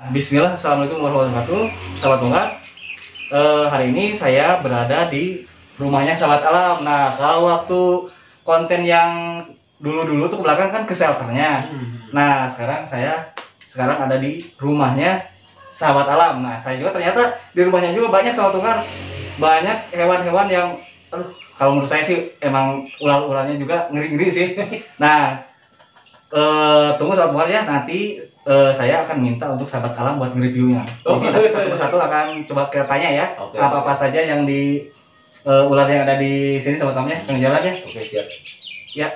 Bismillah, assalamualaikum warahmatullahi wabarakatuh. Sahabat bongkar, hari ini saya berada di rumahnya sahabat alam. Nah, kalau waktu konten yang dulu-dulu tuh ke belakang kan ke shelternya. Nah, sekarang ada di rumahnya sahabat alam. Nah, saya juga ternyata di rumahnya juga banyak sahabat bongkar, banyak hewan-hewan yang, kalau menurut saya sih emang ular-ularnya juga ngeri-ngeri sih. Nah, tunggu sahabat bongkar ya, nanti saya akan minta untuk sahabat alam buat nge-reviewnya. Jadi nanti satu persatu akan coba kita tanya ya, apa-apa saja yang di ular yang ada di sini sahabat alamnya, yang jalan ya. Oke, siap. Ya.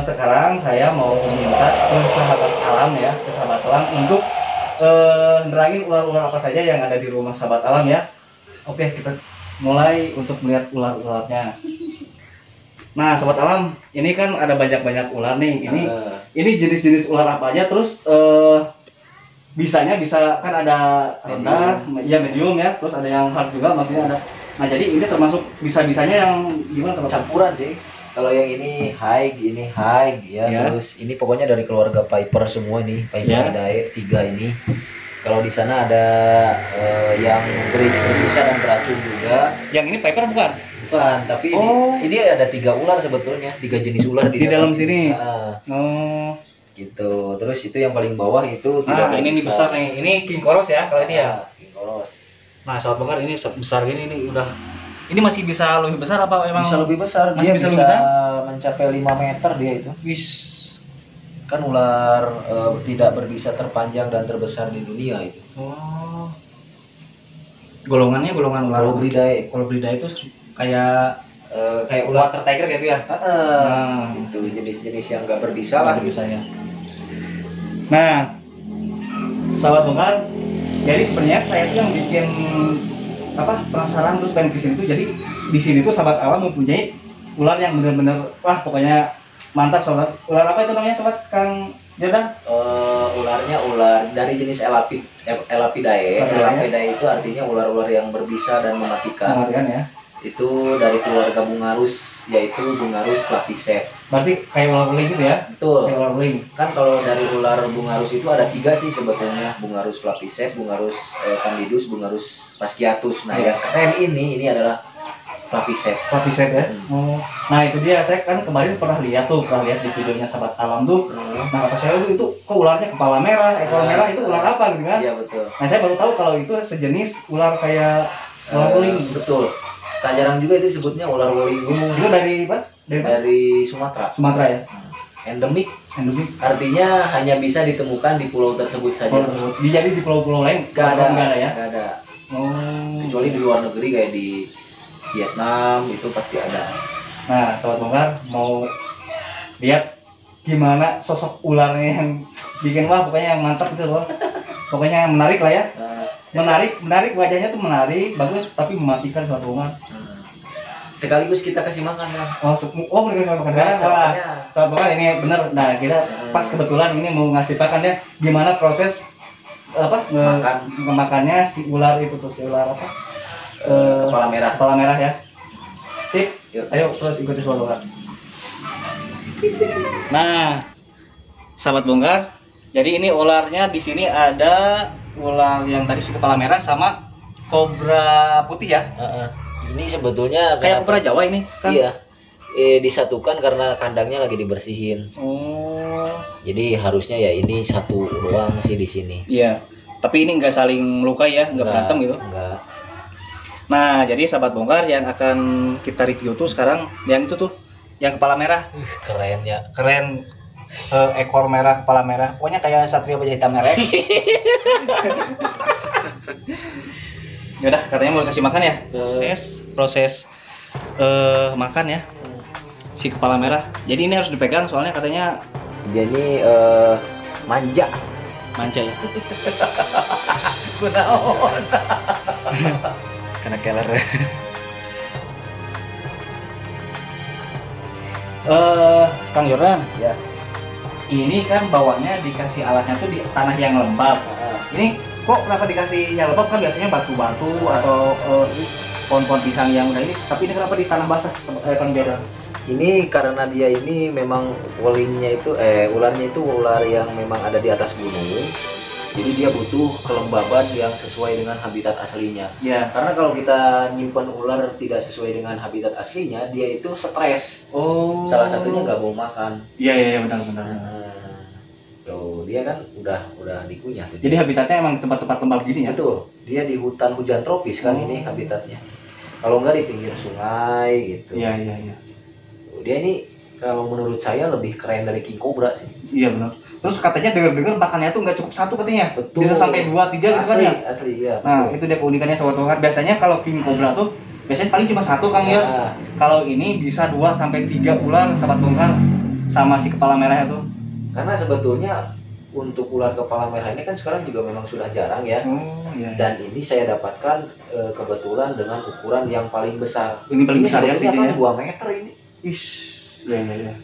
Sekarang saya mau minta ke sahabat alam ya, untuk nerangin ular-ular apa saja yang ada di rumah sahabat alam ya. Oke, kita mulai untuk melihat ular-ularnya. Nah, sahabat alam, ini kan ada banyak-banyak ular nih. Ini jenis-jenis ular apa aja? Terus bisa kan ada rendah, medium ya. Terus ada yang hard juga, maksudnya ada. Nah, jadi ini termasuk bisa-bisanya yang gimana sahabat? Campuran sih. Kalau yang ini high ya. Terus ini pokoknya dari keluarga Piper semua nih, Piperidae 3 ini. Kalau di sana ada yang berbisa dan beracun juga. Yang ini Piper bukan? Bukan, tapi ini ada 3 ular sebetulnya, 3 jenis ular di dalam sini. Gitu. Terus itu yang paling bawah itu tidak ini besar nih. Ini King Koros ya kalau ini ya. King Koros. Nah, sahabat bongkar, ini besar gini nih udah. Ini masih bisa lebih besar apa emang? Bisa lebih besar. Masih dia bisa mencapai 5 meter dia itu. Wis. Kan ular tidak berbisa terpanjang dan terbesar di dunia itu. Oh. Golongannya golongan ular Colubridae. Colubridae itu kayak ular water tiger gitu ya. Itu jenis-jenis yang nggak berbisa lah bisanya. Nah, sahabat bongkar, jadi sebenarnya saya tuh yang bikin penasaran terus pengen kesini tuh, jadi di sini tuh sahabat alam mempunyai ular yang benar-benar pokoknya mantap sahabat. Ular apa itu namanya sahabat Kang Jordan? Ularnya ular dari jenis Elapidae. Elapidae itu artinya ular-ular yang berbisa dan mematikan ya. Itu dari keluarga Bungarus, yaitu Bungarus claviceps. Berarti kayak ular beling gitu ya? Betul. Kayak ular beling. Kan kalau dari ular Bungarus itu ada 3 sih sebetulnya, Bungarus claviceps, Bungarus candidus, Bungarus fasciatus. Nah, yang keren ini adalah claviceps. Claviceps ya? Nah, itu dia, saya kan kemarin pernah lihat di videonya sahabat alam tuh. Nah, kata saya itu kok ularnya kepala merah, ekor merah, itu ular apa gitu kan? Iya, betul. Nah, saya baru tahu kalau itu sejenis ular kayak ular beling. Betul. Tak jarang juga itu sebutnya ular beling gunung. Itu dari apa? Dari Sumatera. Sumatera ya? Endemik. Artinya hanya bisa ditemukan di pulau tersebut saja. Jadi di pulau-pulau lain nggak ada ya? Nggak ada. Kecuali di luar negeri kayak di Vietnam itu pasti ada. Nah, sahabat bongkar, mau lihat gimana sosok ularnya yang bikin pokoknya yang mantap gitu loh. Pokoknya yang menarik lah ya. Menarik wajahnya tuh menarik, bagus, tapi mematikan sahabat bongkar. Sekaligus kita kasih makan kan. Mereka makan sekarang. Sahabat bongkar, ini bener. Nah, kita pas kebetulan ini mau ngasih takan ya gimana proses makannya si ular itu tuh, si ular apa? Kepala merah ya. Sip. Yuk. Ayo terus ikuti sahabat bongkar. Nah, sahabat bongkar, jadi ini ularnya di sini ada ular yang tadi si kepala merah sama kobra putih ya. Ini sebetulnya kayak kobra Jawa ini kan? Iya. Disatukan karena kandangnya lagi dibersihin. Jadi harusnya ya ini satu doang sih di sini. Iya. Tapi ini nggak saling melukai ya, nggak berantem gitu? Enggak. Nah, jadi sahabat bongkar yang akan kita review tuh sekarang yang itu tuh, yang kepala merah. Keren ya. Keren. Ekor merah, kepala merah, pokoknya kayak satria baja hitam merah. Yaudah, katanya mau kasih makan ya. Proses makan ya si kepala merah. Jadi ini harus dipegang soalnya katanya dia ini manja ya. kunaon Karena keler. Kang Jordan, Ya. ini kan bawahnya dikasih alasnya tuh di tanah yang lembab. Ini kok kenapa dikasih yang lembab? Kan biasanya batu-batu atau pohon-pohon pisang yang udah ini, tapi ini kenapa di tanah basah, Kang Jordan? Ini karena dia ini memang ularnya itu ular yang memang ada di atas gunung. Jadi dia butuh kelembaban yang sesuai dengan habitat aslinya. Ya. Karena kalau kita nyimpan ular tidak sesuai dengan habitat aslinya, dia itu stres. Oh. Salah satunya nggak mau makan. Iya benar-benar. Tuh dia kan udah dikunyah. Tuh. Jadi habitatnya emang tempat-tempat lembab gini ya? Betul. Dia di hutan hujan tropis kan ini habitatnya. Kalau nggak di pinggir sungai gitu. Iya. Dia ini kalau menurut saya lebih keren dari king cobra sih. Iya benar. Terus katanya dengar-dengar makannya tuh nggak cukup satu katanya. Betul. Bisa sampai 2, 3 gitu kan ya? Asli ya. Nah, betul. itu dia keunikannya sobat Tuhan. Biasanya kalau king cobra tuh biasanya paling cuma satu Kang ya. Nah, Kalau ini bisa 2 sampai 3 ular sobat Tuhan sama si kepala merah itu. karena sebetulnya untuk ular kepala merah ini kan sekarang juga memang sudah jarang ya. Oh, iya. Dan ini saya dapatkan kebetulan dengan ukuran yang paling besar. Ini paling besar ya sih sebetulnya dia. kan 2 meter ini. Ish. Iya.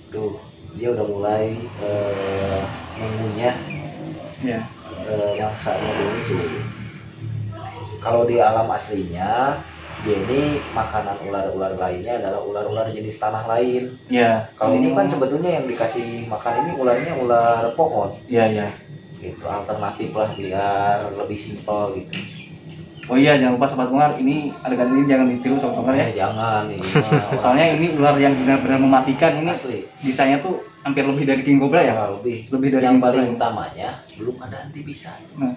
Tuh, dia udah mulai mengunyah Iya. mangsanya dulu tuh. Kalau di alam aslinya, dia ini makanan ular-ular lainnya adalah ular-ular jenis tanah lain. Iya. Kalau ini kan sebetulnya yang dikasih makan ini ularnya ular pohon. Iya. Gitu, alternatif lah biar lebih simpel gitu. Oh iya, jangan lupa sobat Tungar, ini adegan ini jangan ditiru sobat Tungar ya. Jangan ini mah Soalnya ini ular yang benar-benar mematikan. Ini asli. desainnya tuh hampir lebih dari king cobra ya. Ya, lebih Lebih dari yang king cobra. paling utamanya belum ada anti bisa. Nah.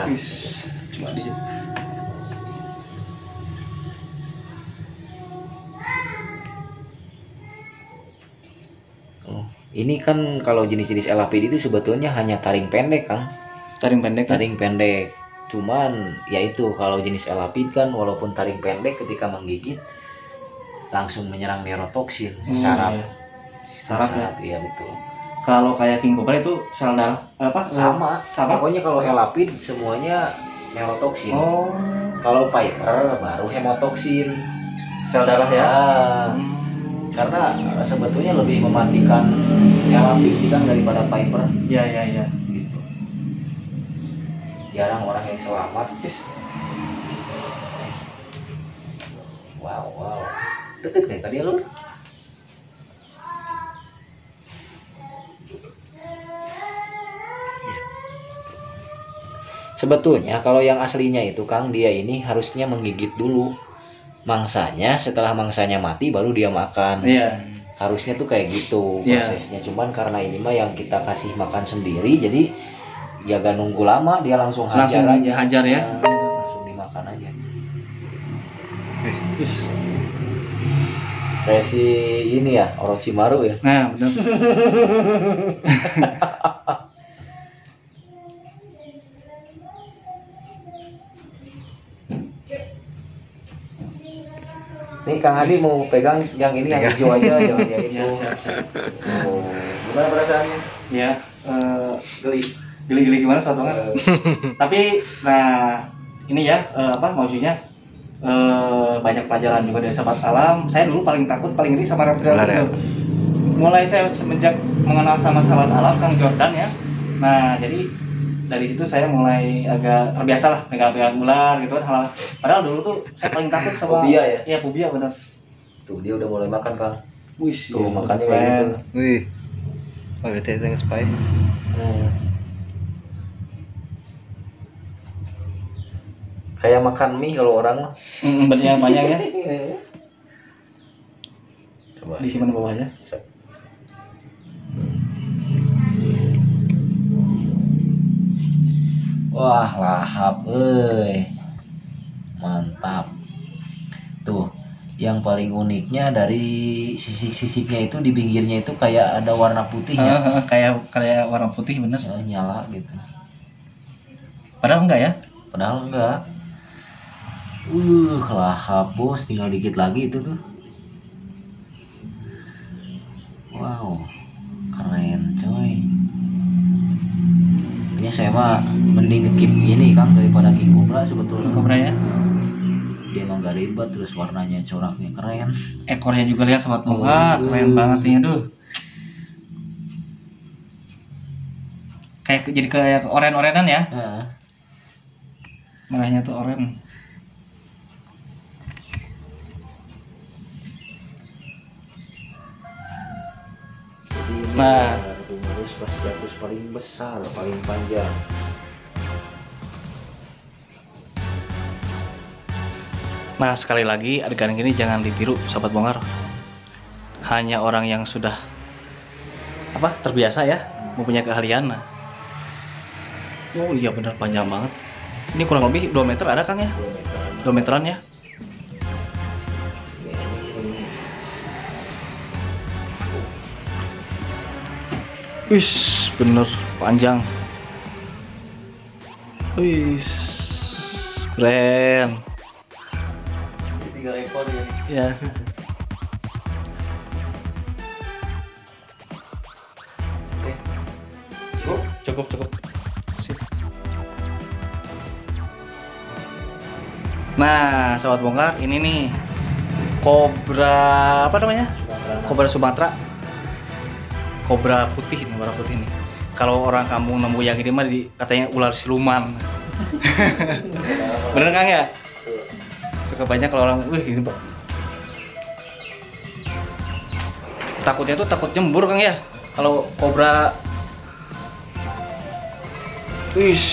Ish. Cuma di Ini kan kalau jenis-jenis elapid itu sebetulnya hanya taring pendek, Kang. taring pendek. Taring pendek. Cuman ya itu kalau jenis elapid kan walaupun taring pendek ketika menggigit langsung menyerang neurotoksin, saraf. Iya. Saraf ya. Iya betul. Kalau kayak king cobra itu sel darah apa? Sama. Sama. Pokoknya kalau elapid semuanya neurotoksin. Oh, Kalau piper baru hemotoksin. sel darah ya. Ah, karena sebetulnya lebih mematikan elapid sih Kang daripada piper Iya. gitu. Jarang orang yang selamat. Ish. Wow. Deket kayak tadi lu. Sebetulnya kalau yang aslinya itu Kang, dia ini harusnya menggigit dulu mangsanya, setelah mangsanya mati baru dia makan. Iya. Harusnya tuh kayak gitu Iya. prosesnya. Cuman karena ini mah yang kita kasih makan sendiri, jadi ya gak nunggu lama, dia langsung hajar Langsung aja. hajar ya. Langsung dimakan aja. Ish. Kayak si ini ya, Orochimaru ya. Nah, benar. Nih Kang Adi mau pegang yang ini yang hijau aja, jangan yang itu. Iya, siap. Oh, gimana perasaannya? Ya, Geli. geli-geli gimana sobat Tungar? Tapi nah ini ya maksudnya banyak pelajaran juga dari sahabat alam. Saya dulu paling takut paling ngeri sama reptil Ular ya? itu. Mulai saya semenjak mengenal sama sahabat alam Kang Jordan ya. Nah jadi dari situ saya mulai agak terbiasa lah pegang-pegang ular gitu kan. Padahal dulu tuh saya paling takut sama Fobia ya? Iya fobia benar. Tuh dia udah mulai makan Kang. Wih, Tuh makannya kayak gitu. Wih. Oh, berarti itu yang spy. Kayak makan mie kalau orang mah. Banyak banyak ya. Coba Disimpan di bawah aja. Wah, lahap mantap. Tuh, yang paling uniknya dari sisik-sisiknya itu di pinggirnya itu kayak ada warna putihnya. Kayak warna putih bener. Nyala gitu. Padahal enggak ya? Padahal enggak. Lahap bos, tinggal dikit lagi itu tuh. Wow, keren coy. Kayaknya saya mah mending keep ini Kang daripada King Cobra sebetulnya. Cobra ya. Dia mah gak ribet, terus warnanya coraknya keren. Ekornya juga lihat sobat muka, keren banget ini aduh. Kayak jadi kayak oren-orenan ya. Nah, Merahnya tuh oren. jadi ini Nah. rumus pas jatuh paling besar, paling panjang. Nah, sekali lagi adegan ini jangan ditiru sobat bongkar. Hanya orang yang sudah terbiasa ya, mempunyai keahlian. Nah. Oh iya benar panjang banget. Ini kurang lebih 2 meter ada Kang ya? 2 meteran ya? Wis, bener panjang. Wis, keren. 3 ekor ya. Ya. Cukup. Sip. Nah, sobat bongkar, ini nih kobra apa namanya? Kobra Sumatera. Kobra putih nih, warna putih nih. Kalau orang kampung nemu yang ini mah katanya ular siluman. Bener Kang ya? Suka banyak kalau orang, ini Pak. Takutnya tuh takut jembur Kang ya. Kalau kobra Wis.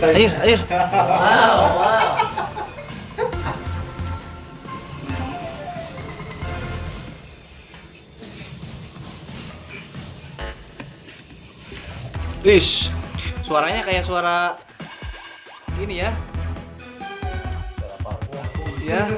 Air. Wow. Wis. Suaranya kayak suara ini ya. Suara parfum. Ya.